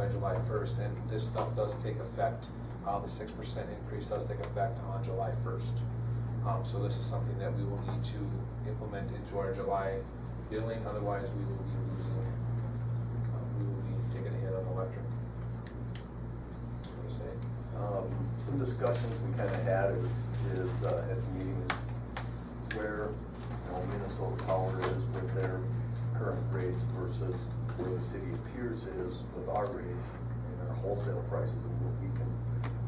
by July 1st, and this stuff does take effect, the 6% increase does take effect on July 1st. So this is something that we will need to implement into our July billing, otherwise we will be losing, we will be taking a hit on electric. What do you say? Some discussions we kind of had is at the meeting is where, Minnesota Power is with their current rates versus where the city of Pierz is with our rates and our wholesale prices, and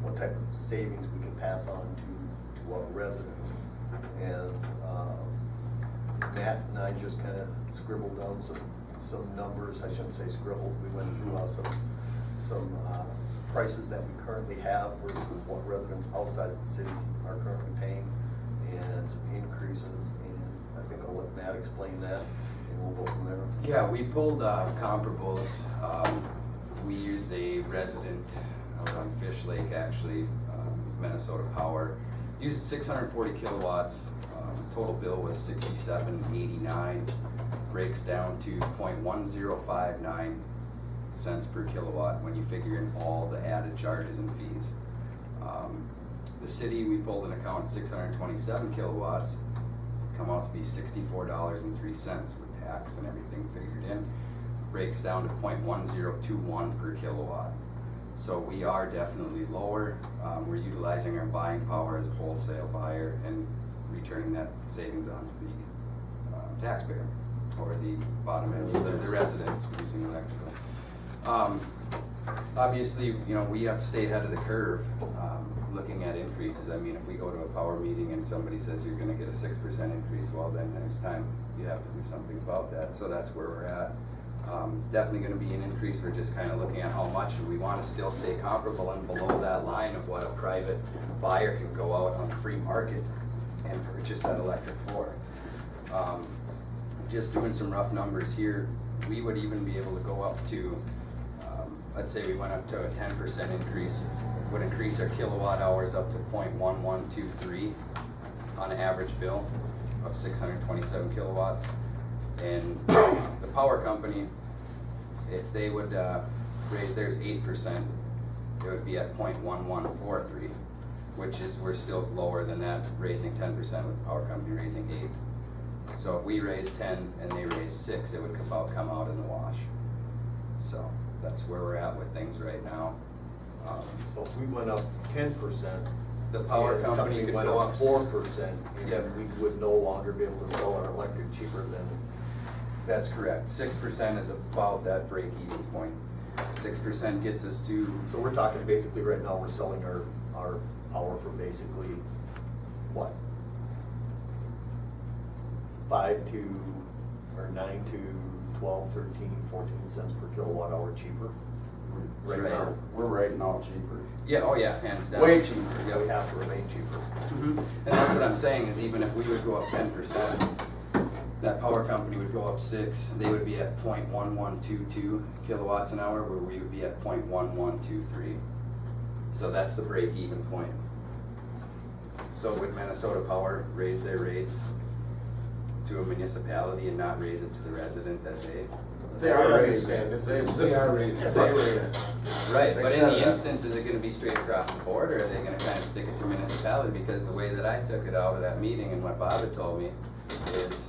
what type of savings we can pass on to our residents. And Matt and I just kind of scribbled down some numbers. I shouldn't say scribbled. We went through some prices that we currently have versus what residents outside the city are currently paying, and some increases. And I think I'll let Matt explain that, and we'll go from there. Yeah, we pulled comparables. We used a resident out on Fish Lake, actually, Minnesota Power. Used 640 kilowatts. Total bill was $67.89. Breaks down to 0.1059 cents per kilowatt when you figure in all the added charges and fees. The city, we pulled an account 627 kilowatts, come out to be $64.03 with tax and everything figured in. Breaks down to 0.1021 per kilowatt. So we are definitely lower. We're utilizing our buying power as a wholesale buyer and returning that savings onto the taxpayer or the bottom end user, the residents using electrical. Obviously, we have to stay ahead of the curve, looking at increases. I mean, if we go to a power meeting and somebody says you're gonna get a 6% increase, well then next time you have to do something about that. So that's where we're at. Definitely gonna be an increase. We're just kind of looking at how much, and we wanna still stay comparable and below that line of what a private buyer can go out on the free market and purchase that electric for. Just doing some rough numbers here, we would even be able to go up to, let's say we went up to a 10% increase, would increase our kilowatt hours up to 0.1123 on an average bill of 627 kilowatts. And the power company, if they would raise theirs 8%, it would be at 0.1143, which is, we're still lower than that, raising 10% with the power company raising 8. So if we raise 10 and they raise 6, it would come out in the wash. So that's where we're at with things right now. So if we went up 10%, The power company could went go up up 4%, Yep. and we would no longer be able to sell our electric cheaper than. That's correct. 6% is about that break-even point. 6% gets us to, So we're talking basically right now, we're selling our power for basically, what? 5 to, or 9 to 12, 13, 14 cents per kilowatt hour cheaper. Right Right. now, We're right now cheaper. yeah, oh yeah, hands down. Way cheaper. Yeah, we have to remain cheaper. Mhm. And that's what I'm saying, is even if we would go up 10%, that power company would go up 6, they would be at 0.1122 kilowatts an hour, where we would be at 0.1123. So that's the break-even point. So would Minnesota Power raise their rates to a municipality and not raise it to the resident that they? They are raising. They are raising. Right, They but in said the that. instance, is it gonna be straight across the board, or are they gonna kind of stick it to municipality? Because the way that I took it out of that meeting and what Bob had told me is,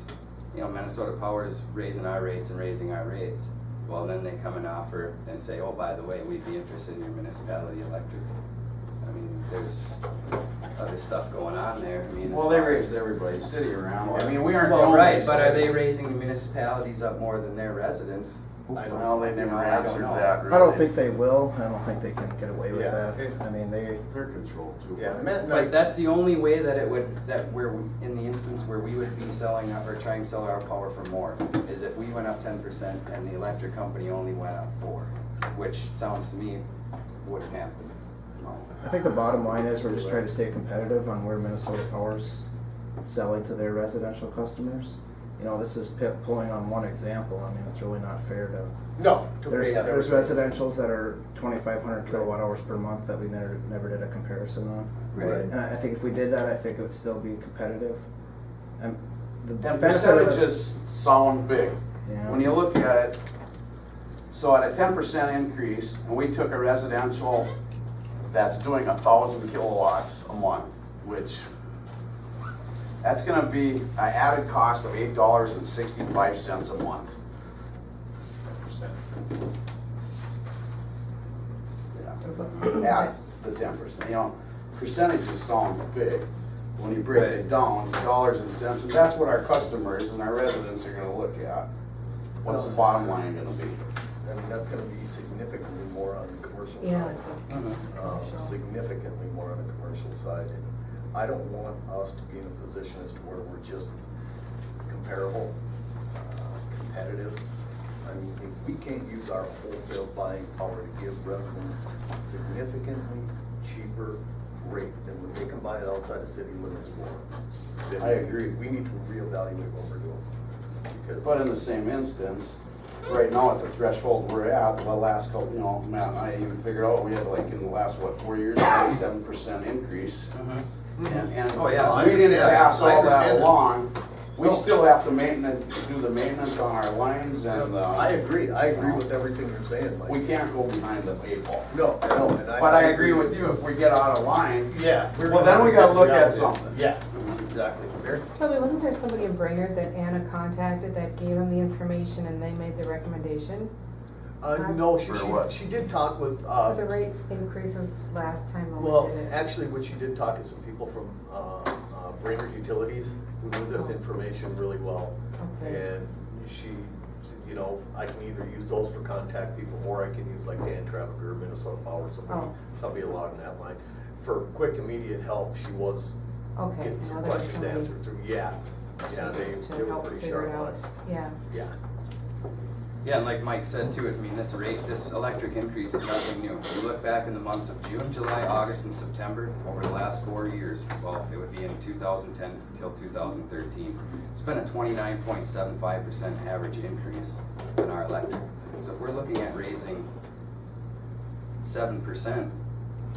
Minnesota Power is raising our rates and raising our rates. Well, then they come and offer and say, oh, by the way, we'd be interested in your municipality electric. I mean, there's other stuff going on there. I mean, Well, as they far raised as- everybody's city around. I mean, we aren't the Well, only right, but are city. they raising the municipalities up more than their residents? Well, they never I don't answered know. that, really. I don't think they will. I don't think they can get away with Yeah. that. I mean, They're controlled too. Yeah, Matt and I. But that's the only way that it would, that where we, in the instance where we would be selling or trying to sell our power for more, is if we went up 10% and the electric company only went up 4, which sounds to me wouldn't happen. I think the bottom line is we're just trying to stay competitive on where Minnesota Power's selling to their residential customers. This is pulling on one example. I mean, it's really not fair to. No. There's they have residentials that are 2,500 kilowatt hours per month that we never did a comparison on. Right. And I think if we did that, I think it would still be competitive. And the And benefit of percentages sound big. Yeah. When you look at it, So at a 10% increase, and we took a residential that's doing 1,000 kilowatts a month, which that's gonna be an added cost of $8.65 a month. 10%. Yeah, at the 10%, you know, percentages sound big. When you break it down, dollars and cents, and that's what our customers and our residents are gonna look at. What's the bottom line gonna be? I mean, that's gonna be significantly more on the commercial Yeah, side. Significantly more on the commercial side. And I don't want us to be in a position as to where we're just comparable, competitive. I mean, if we can't use our wholesale buying power to give residents significantly cheaper rate than what they can buy it outside the city limits for, then I agree. we need to reevaluate what we're doing. Because But in the same instance, right now at the threshold we're at, the last couple, you know, Matt and I even figured out, we had like in the last, what, 4 years, 7% increase. And Oh, yeah. we didn't pass I all that understand that. along. We No. still have to do the maintenance on our lines and, I agree with everything you're saying, Mike. we can't go behind the 8 ball. No, and But I agree with you, if we get out of line, Yeah. well, then we gotta look at something. Yeah, exactly. Toby, wasn't there somebody in Brainerd that Anna contacted that gave him the information and they made the recommendation? No, For what? she did talk with, The rate increases last time when well, we did it. actually, what she did talk to some people from, Brainerd Utilities, who knew this information really well. Okay. And she said, you know, I can either use those for contact people, or I can use like Dan Traviger, Minnesota Power, somebody along that line. For quick, immediate help, she was Okay, getting some now there's questions somebody answered through, yeah, to they were help pretty figure sharp it on out. it. Yeah. Yeah. Yeah, and like Mike said too, I mean, this electric increase is nothing new. You look back in the months of June, July, August, and September, over the last 4 years, well, it would be in 2010 till 2013. It's been a 29.75% average increase in our electric. So if we're looking at raising 7%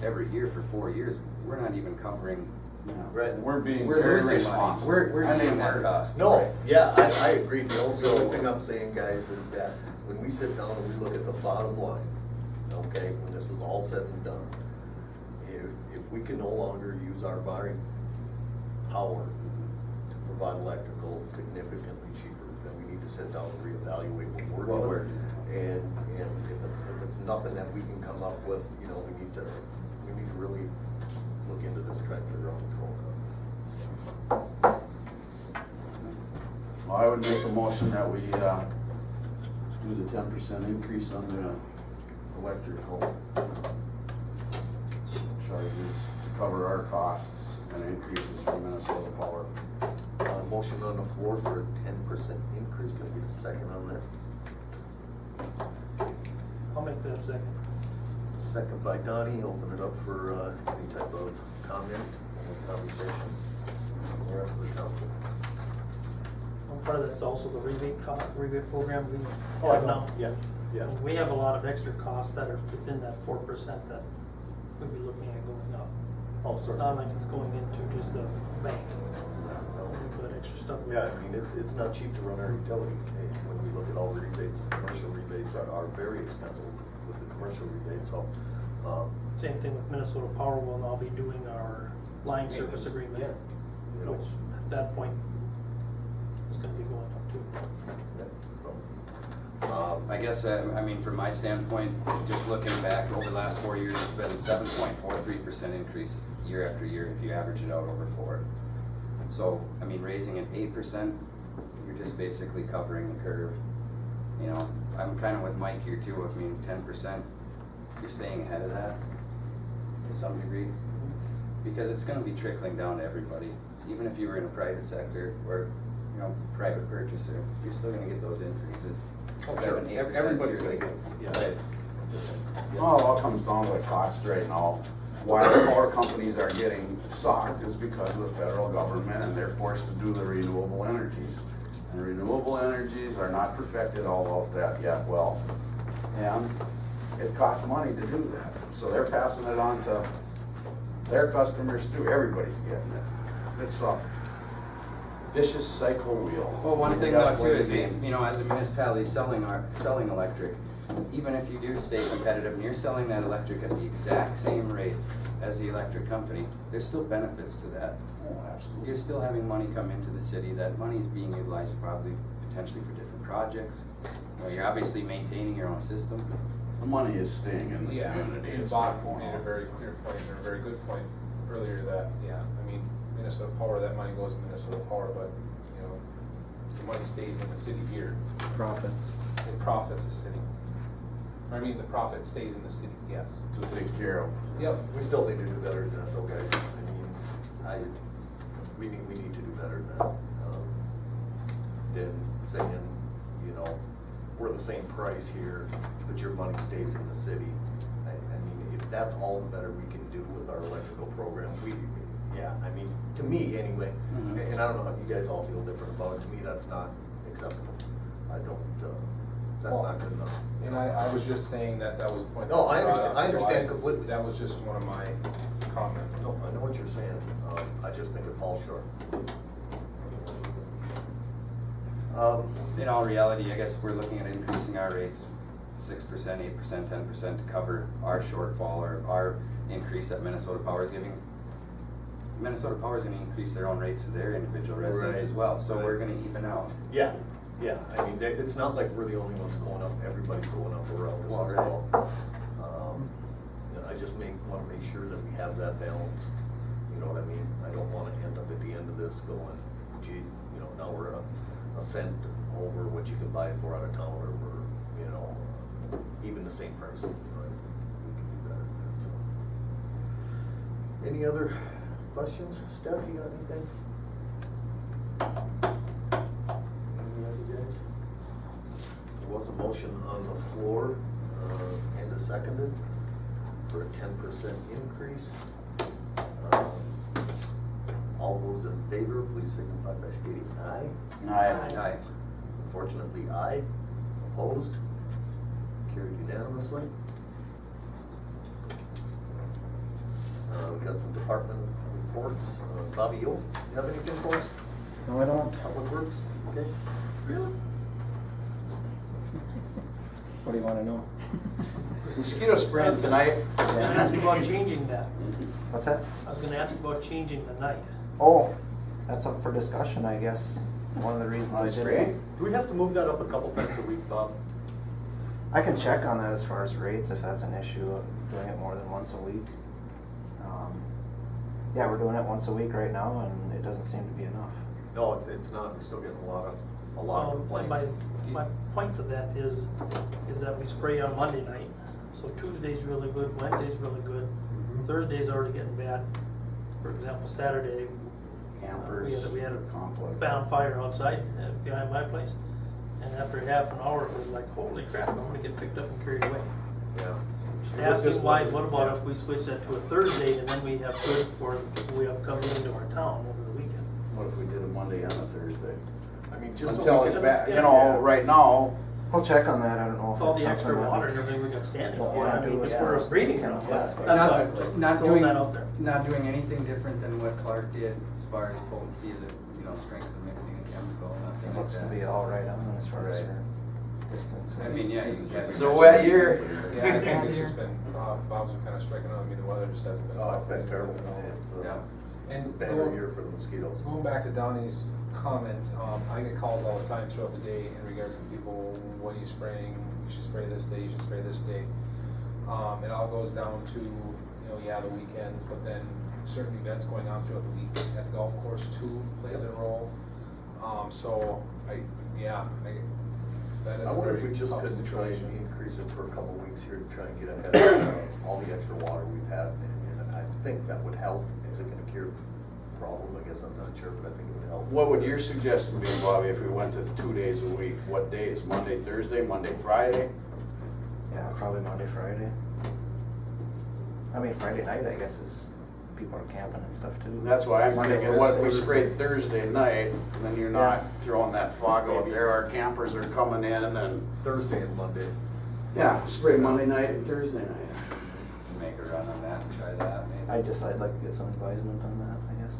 every year for 4 years, we're not even covering, Right. We're being we're very losing money. responsible. We're I think paying that we're- cost. No, yeah, I agree. The only thing I'm saying, guys, is that when we sit down and we look at the bottom line, okay, when this is all said and done, if we can no longer use our buying power to provide electrical significantly cheaper, then we need to sit down and reevaluate what What we're we're doing. And if it's nothing that we can come up with, you know, we need to really look into this, try and figure out what's going on. Well, I would make a motion that we, do the 10% increase on the electrical charges to cover our costs and increases from Minnesota Power. Motion on the floor for a 10% increase, can we get a second on that? I'll make that second. Second by Donnie, open it up for any type of comment or conversation from the rest of the council. Part of that's also the rebate program we Oh, I have know, now. yeah. We have a lot of extra costs that are within that 4% that we'll be looking at going up. Oh, sorry. Not like it's going into just the bank, but extra stuff. Yeah, I mean, it's not cheap to run our utility. When we look at all the rebates, commercial rebates are very expensive with the commercial rebates, so. Same thing with Minnesota Power, will now be doing our line service agreement. Yeah. You know, Which at that point is gonna be going up too. yeah, so, I guess, I mean, from my standpoint, just looking back over the last 4 years, it's been 7.43% increase year after year if you average it out over 4. So, I mean, raising it 8%, you're just basically covering the curve. You know, I'm kind of with Mike here too. I mean, 10%, you're staying ahead of that to some degree. Because it's gonna be trickling down to everybody. Even if you were in a private sector or, you know, private purchaser, you're still gonna get those increases. Oh, 7, sure. 8% Everybody's yearly. gonna get, Right. Well, it all comes down to the cost right now. Why the power companies are getting socked is because of the federal government and they're forced to do the renewable energies. And renewable energies are not perfected all out that yet well. And it costs money to do that. So they're passing it on to their customers too. Everybody's getting it. It's a vicious cycle wheel. Well, one thing That's though where too is, the game- you know, as a municipality selling electric, even if you do stay competitive and you're selling that electric at the exact same rate as the electric company, there's still benefits to that. Oh, absolutely. You're still having money come into the city. That money is being utilized probably potentially for different projects. You know, you're obviously maintaining your own system. The money is staying in the Yeah, community. and It's Bob not going made a out. very clear point, or a very good point earlier that, yeah, I mean, Minnesota Power, that money goes to Minnesota Power, but, you know, the money stays in the city here. Profits. It profits the city. I mean, the profit stays in the city, yes. To take care of. Yep. We still need to do better than that, though, guys. I mean, we need to do better than that. Than saying, you know, we're the same price here, but your money stays in the city. I mean, if that's all the better we can do with our electrical program, yeah, I mean, to me, anyway, Mhm. and I don't know how you guys all feel different about it, to me, that's not acceptable. I don't, that's not good enough. And I was just saying that was a point. No, that I you brought understand- up, I so understand completely. That was just one of my comments. No, I know what you're saying, I just think it falls short. In all reality, I guess we're looking at increasing our rates 6%, 8%, 10% to cover our shortfall or our increase that Minnesota Power is giving. Minnesota Power is gonna increase their own rates to their individual residents Right, as well, so right. we're gonna even out. Yeah, yeah, I mean, it's not like we're the only ones going up, everybody's going up around us Well, as right. well. I just wanna make sure that we have that balance, you know what I mean? I don't wanna end up at the end of this going, gee, you know, now we're a cent over what you can buy it for out of town, or we're, you know, even the same price, you know, we can do better than that, so. Any other questions? Steph, you got anything? Any other guys? There was a motion on the floor, and a seconded for a 10% increase. All those in favor, please signify by stating aye. Aye. Unfortunately, aye. Opposed? Carried unanimously. We got some department reports. Bobby, you have anything for us? No, I don't. Public Works? Okay. Really? What do you wanna know? Mosquito spraying tonight. I was gonna ask about changing that. What's that? I was gonna ask about changing the night. Oh, that's up for discussion, I guess. One of the reasons I Spray? did. Do we have to move that up a couple times a week, Bob? I can check on that as far as rates, if that's an issue, of doing it more than once a week. Yeah, we're doing it once a week right now, and it doesn't seem to be enough. No, it's not. We're still getting a lot of complaints. My point to that is that we spray on Monday night, so Tuesday's really good, Wednesday's really good, Thursday's already getting bad. For example, Saturday, Campers. we had a complex. found fire outside behind my place, and after half an hour, it was like, holy crap, I'm gonna get picked up and carried away. Yeah. Asking wise, what about if we switch that to a Thursday, and then we have good for the people we have coming into our town over the weekend? What if we did a Monday and a Thursday? I mean, just so Until we it's can- back, you yeah. know, right now, I'll check on that, I don't know With if all it's the something extra that water we- and everything we got standing Don't on, wanna I do mean, it just for a first. breeding Yeah. ground, Yeah. Not throwing doing, that out there. not doing anything different than what Clark did as far as potency, the strength of mixing a chemical, nothing It like looks to that. be all right on as far as Right. our distance. I mean, yeah, you can have. It's a wet year. Yeah, I think it's just been, Bob's been kind of striking out. I mean, the weather just hasn't been. Oh, it's been terrible. Yeah. And It's a banner year for the mosquitoes. Going back to Donnie's comment, I get calls all the time throughout the day in regards to people, what are you spraying? You should spray this day, you should spray this day. It all goes down to, the weekends, but then certain events going on throughout the week at the golf course too plays a role. That is I a wonder if very we just tough couldn't try and situation. increase it for a couple weeks here to try and get ahead of all the extra water we've had. And I think that would help. Is it gonna cure the problem? I guess I'm not sure, but I think it would help. what would your suggestion be, Bobby, if we went to 2 days a week? What days? Monday, Thursday, Monday, Friday? Yeah, probably Monday, Friday. I mean, Friday night, I guess, is, people are camping and stuff too. That's why I'm Monday, thinking, what if we Thursday. sprayed Thursday night, and then you're not throwing that fog out there, our campers are coming in and, Thursday and Monday. yeah, spray Monday night and Thursday night. Make a run on that and try that, maybe. I'd like to get some advisement on that, I guess.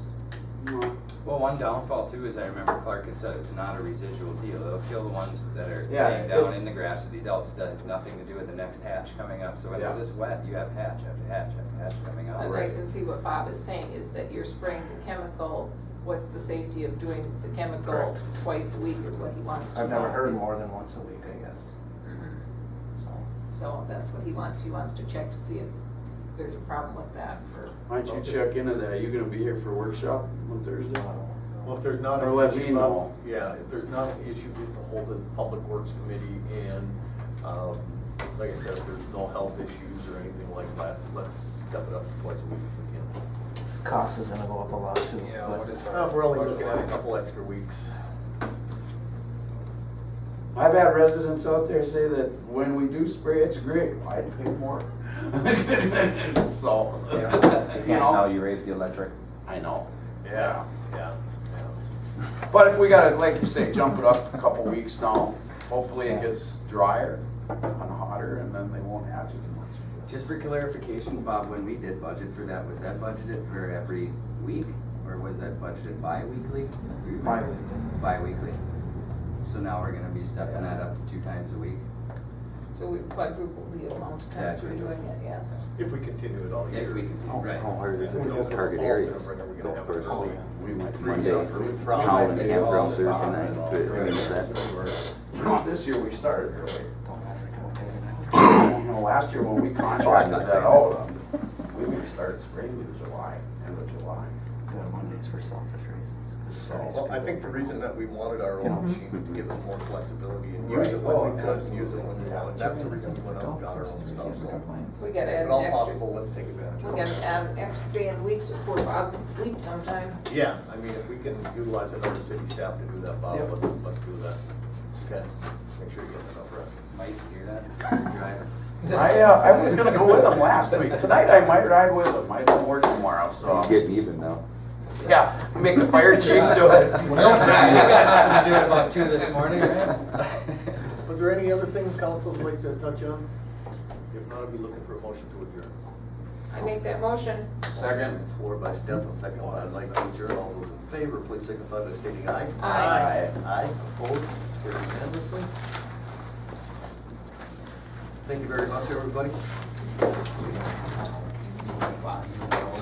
Well, one downfall too is I remember Clark had said it's not a residual deal. They'll kill the ones that are Yeah, laying down it- in the grass. The adults has nothing to do with the next hatch coming up. So when it's Yeah. this wet, you have hatch after hatch after hatch coming up. And I can see what Bob is saying, is that you're spraying the chemical, what's the safety of doing the chemical Correct. twice a week is what he wants to know. I've never heard is- more than once a week, I guess, Mhm. so. So that's what he wants to check to see if there's a problem with that for. Why don't you check into that? You gonna be here for a workshop on Thursday? Well, if there's not Or an let me issue, know. yeah, if there's not an issue, we can hold the Public Works Committee and, like I said, if there's no health issues or anything like that, let's step it up to twice a week if we can. Cost is gonna go up a lot too, Yeah, but what is Well, our? if we're only budget looking at a line? couple extra weeks. I've had residents out there say that when we do spray, it's great. I'd pay more. So, you Now know, you raise the electric. I know. Yeah, yeah. But if we gotta, like you say, jump it up a couple weeks now, hopefully it gets drier and hotter and then they won't hatch as much. Just for clarification, Bob, when we did budget for that, was that budgeted for every week or was that budgeted bi-weekly? Do you remember? Bi-weekly. Bi-weekly. So now we're gonna be stepping that up to 2 times a week. So we've quadrupled the amount of times Exactly. we're doing it, yes. If we continue it all year. If we can, right. How hard is Who it knows to what target the fall areas? is, when are we gonna have Golf a course. really We might Monday, town town and and campground all Thursday stop night. and all. to limit that. This year we started early. don't ever come up with You know, last year when we contracted that out, we maybe started spraying in July, end of July. doing Mondays for selfish reasons. 'cause it's already Well, I think the reason that we wanted our Yeah. own machine was to give us more flexibility and use it when we could, and use it when we wanted. That's the reason we went out and got our own stuff, so. We gotta If add at all an extra, possible, let's take advantage we of gotta it. add an extra day in the week so poor Bob can sleep sometime. Yeah, I mean, if we can utilize another city staff to do that, Bob, Yep. let's do that. Okay, make sure you get enough rest. Mike, you hear that? Driver. I was gonna go with him last week. Tonight I might ride with him. I don't work tomorrow, so. He's getting even now. Yeah, make the fire chief do it. You got to do it about 2 this morning, right? Was there any other things council would like to touch on? If not, I'd be looking for a motion to adjourn. I make that motion. Second. Floor by Stefan, second by Mike to adjourn. All those in favor, please signify by stating aye. Aye. Aye, opposed, carried unanimously. Thank you very much, everybody.